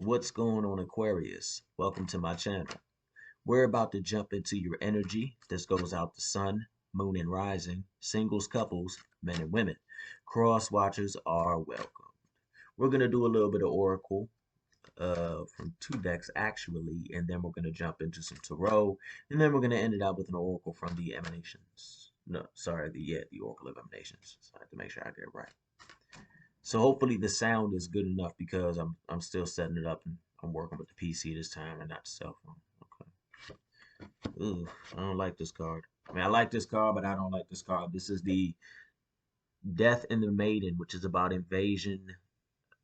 What's going on, Aquarius? Welcome to my channel. We're about to jump into your energy. This goes out to sun, moon, and rising, singles, couples, men and women. Cross watchers are welcome. We're going to do a little bit of oracle from two decks, actually, and then we're going to jump into some tarot, and then we're going to end it out with an oracle from the emanations. No, sorry, the oracle of emanations. So I have to make sure I get it right. So hopefully the sound is good enough because I'm still setting it up and I'm working with the PC this time and not the cell phone. Okay. Ooh, I don't like this card. I mean, I like this card, but I don't like this card. This is the Death in the Maiden, which is about invasion,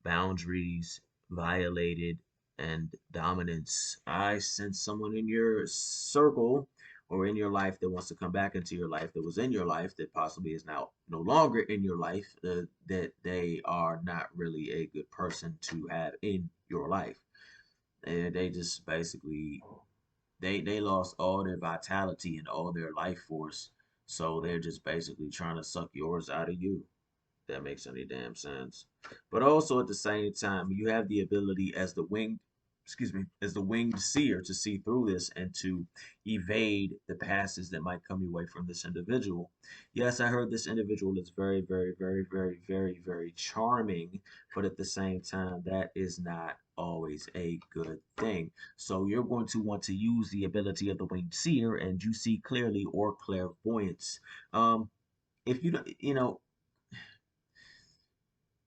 boundaries violated, and dominance. I sense someone in your circle or in your life that wants to come back into your life, that was in your life, that possibly is now no longer in your life, that they are not really a good person to have in your life. And they just basically they lost all their vitality and all their life force. So they're just basically trying to suck yours out of you. That makes any damn sense. But also at the same time, you have the ability as the winged, excuse me, as the winged seer to see through this and to evade the passes that might come your way from this individual. Yes, I heard this individual is very, very, very, very, very, very charming, but at the same time, that is not always a good thing. So you're going to want to use the ability of the winged seer and you see clearly or clairvoyance. If you don't,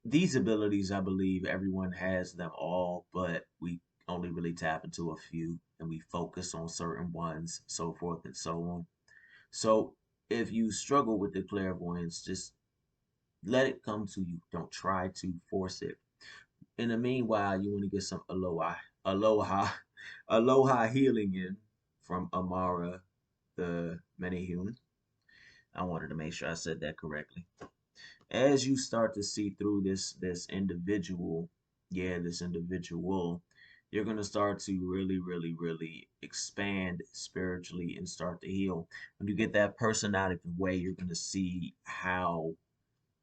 these abilities, I believe everyone has them all, but we only really tap into a few and we focus on certain ones, so forth and so on. So if you struggle with the clairvoyance, just let it come to you. Don't try to force it. In the meanwhile, you want to get some aloha, aloha healing in from Amara, the many human. I wanted to make sure I said that correctly. As you start to see through this individual, this individual, you're going to start to really expand spiritually and start to heal. When you get that person out of the way, you're going to see how,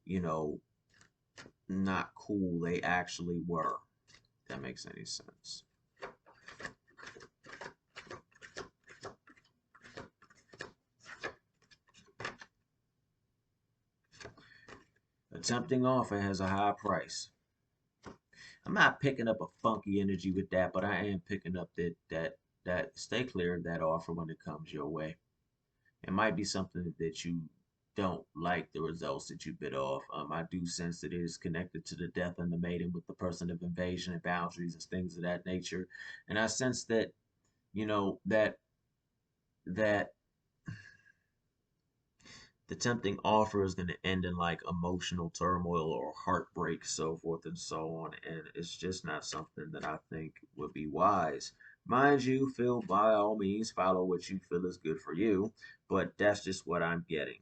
you know, not cool they actually were. If that makes any sense. A tempting offer has a high price. I'm not picking up a funky energy with that, but I am picking up that stay clear of that offer when it comes your way. It might be something that you don't like the results that you bit off. I do sense that it is connected to the death and the mating with the person of invasion and boundaries and things of that nature. And I sense that, that the tempting offer is going to end in like emotional turmoil or heartbreak, so forth and so on. And it's just not something that I think would be wise. Mind you, feel by all means follow what you feel is good for you, but that's just what I'm getting.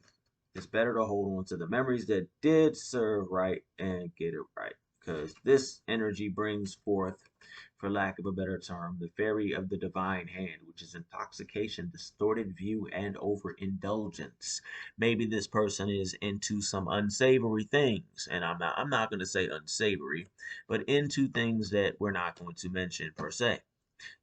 It's better to hold on to the memories that did serve right and get it right, because this energy brings forth, for lack of a better term, the fairy of the divine hand, which is intoxication, distorted view, and overindulgence. Maybe this person is into some unsavory things, and I'm not going to say unsavory, but into things that we're not going to mention per se.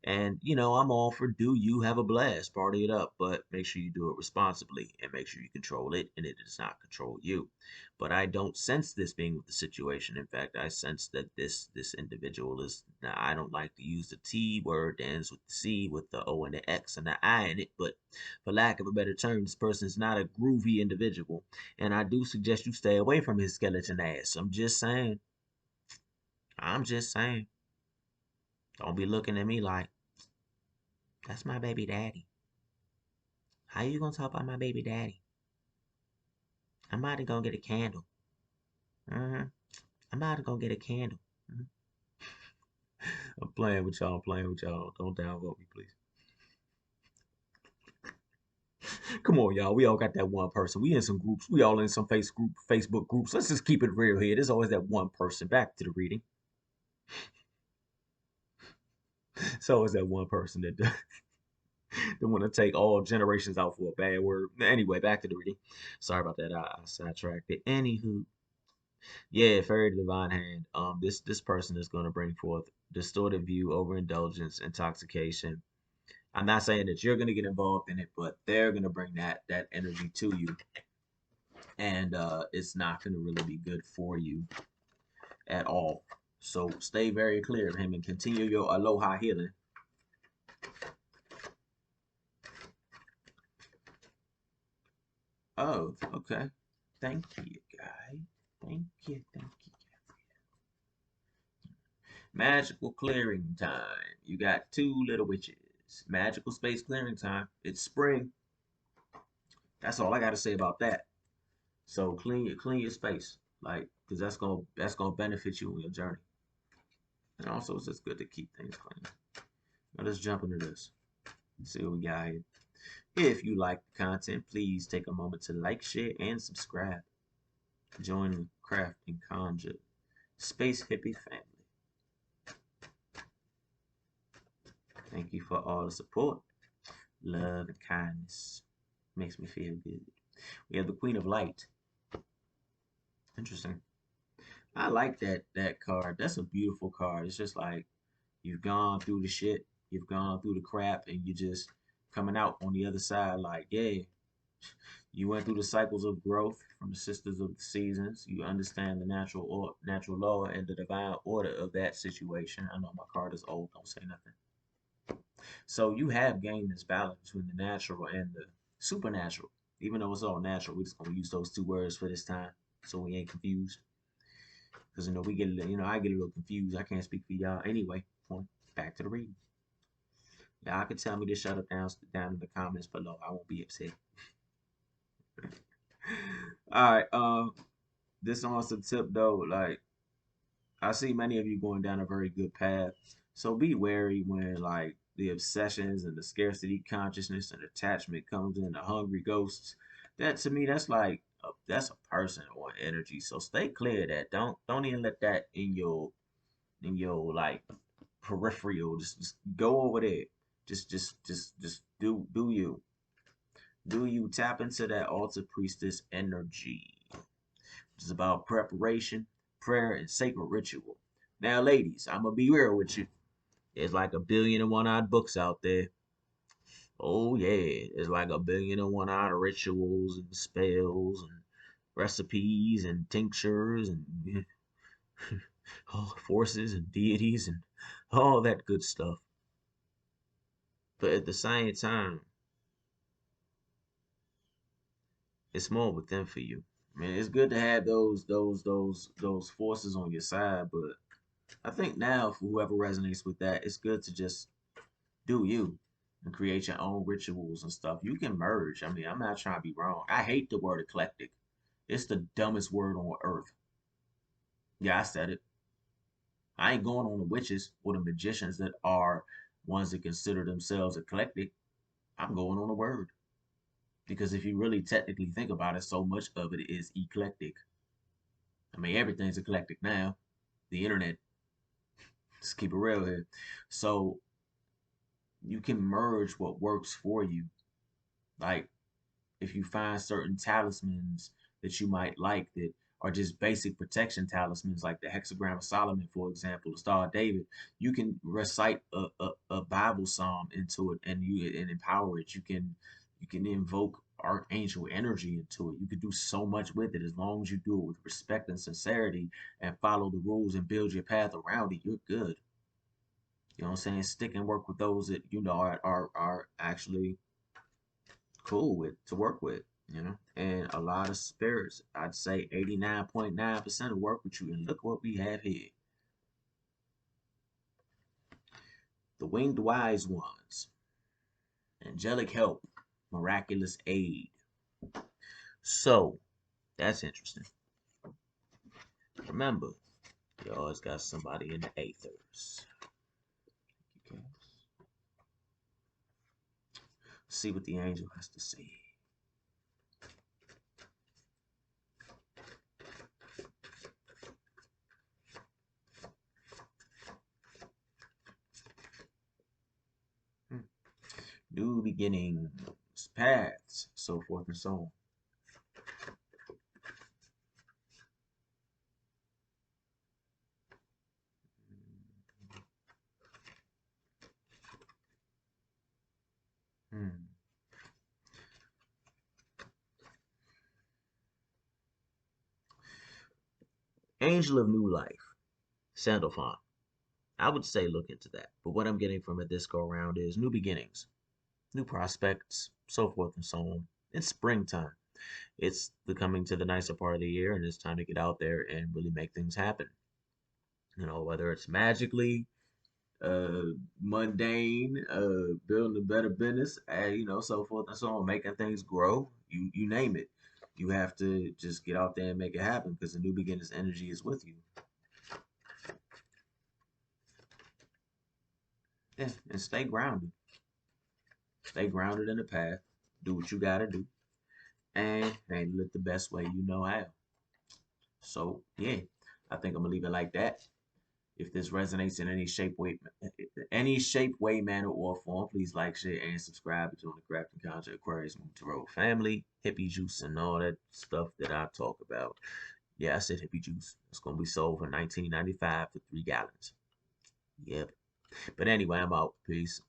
And, I'm all for do you have a blast, party it up, but make sure you do it responsibly and make sure you control it and it does not control you. But I don't sense this being with the situation. In fact, I sense that this individual is, now I don't like to use the T word that ends with the C with the O and the X and the I in it, but for lack of a better term, this person is not a groovy individual. And I do suggest you stay away from his skeleton ass. I'm just saying. I'm just saying. Don't be looking at me like, that's my baby daddy. How you gonna talk about my baby daddy? I'm about to go get a candle. Mm-hmm. I'm about to go get a candle. Mm-hmm. I'm playing with y'all. I'm playing with y'all. Don't downvote me, please. Come on, y'all. We all got that one person. We in some groups. We all in some Facebook groups. Let's just keep it real here. There's always that one person. Back to the reading. It's always that one person that that want to take all generations out for a bad word. Anyway, back to the reading. Sorry about that. I sidetracked it. Anywho, yeah, fairy divine hand. This person is going to bring forth distorted view, overindulgence, intoxication. I'm not saying that you're gonna get involved in it, but they're gonna bring that energy to you, and it's not gonna really be good for you at all. So stay very clear of him and continue your aloha healing. Oh, okay. Thank you, guy. Thank you, thank you. Magical clearing time. You got two little witches. Magical space clearing time. It's spring. That's all I gotta say about that. So clean your space, like, cause that's gonna benefit you on your journey. And also, it's just good to keep things clean. Now let's jump into this. See what we got here. If you like the content, please take a moment to like, share, and subscribe. Join the craft and conjure space hippie family. Thank you for all the support, love, and kindness. Makes me feel good. We have the Queen of Light. Interesting. I like that card. That's a beautiful card. It's just like you've gone through the shit, you've gone through the crap, and you just coming out on the other side like, yeah, you went through the cycles of growth from the sisters of the seasons. You understand the natural law and the divine order of that situation. I know my card is old, don't say nothing. So you have gained this balance between the natural and the supernatural. Even though it's all natural, we're just gonna use those two words for this time so we ain't confused. Because we get I get a little confused. I can't speak for y'all. Anyway, back to the reading. Y'all can tell me to shut up down in the comments below. I won't be upset. All right. This on some tip though. Like, I see many of you going down a very good path. So be wary when like the obsessions and the scarcity consciousness and attachment comes in, the hungry ghosts. That to me, that's a person or energy. So stay clear of that. Don't even let that in your like peripheral. Just go over there. Just do you. Do you tap into that altar priestess energy? Which is about preparation, prayer, and sacred ritual. Now, ladies, I'm gonna be real with you. There's like a billion and one odd books out there. Oh yeah, there's like a billion and one odd rituals and spells and recipes and tinctures and forces and deities and all that good stuff. But at the same time, it's more within for you. I mean, it's good to have those forces on your side, but I think now for whoever resonates with that, it's good to just do you and create your own rituals and stuff. You can merge. I mean, I'm not trying to be wrong. I hate the word eclectic. It's the dumbest word on earth. Yeah, I said it. I ain't going on the witches or the magicians that are ones that consider themselves eclectic. I'm going on the word. Because if you really technically think about it, so much of it is eclectic. I mean, everything's eclectic now. The internet, just keep it real here. So you can merge what works for you. Like if you find certain talismans that you might like that are just basic protection talismans, like the hexagram of Solomon, for example, the Star of David, you can recite a Bible psalm into it and empower it. You can invoke archangel energy into it. You can do so much with it as long as you do it with respect and sincerity and follow the rules and build your path around it. You're good. You know what I'm saying? Stick and work with those that are actually cool with to work with, and a lot of spirits. I'd say 89.9% will work with you. And look what we have here. The winged wise ones, angelic help, miraculous aid. So that's interesting. Remember, you always got somebody in the aethers. Okay. See what the angel has to say. New beginnings, paths, so forth and so on. Angel of New Life, Sandalphon. I would say look into that. But what I'm getting from it this go around is new beginnings, new prospects, so forth and so on. It's springtime. It's the coming to the nicer part of the year, and it's time to get out there and really make things happen. Whether it's magically, mundane, building a better business, so forth and so on, making things grow. You name it. You have to just get out there and make it happen because the new beginners energy is with you. Yeah, and stay grounded. Stay grounded in the path. Do what you gotta do, and handle it the best way you know how. So yeah, I think I'm gonna leave it like that. If this resonates in any shape, way, manner, or form, please like, share, and subscribe to the Crafting Conjure Aquarius Move to Road family, hippie juice, and all that stuff that I talk about. Yeah, I said hippie juice. It's gonna be sold for $19.95 for 3 gallons. Yep. But anyway, I'm out. Peace.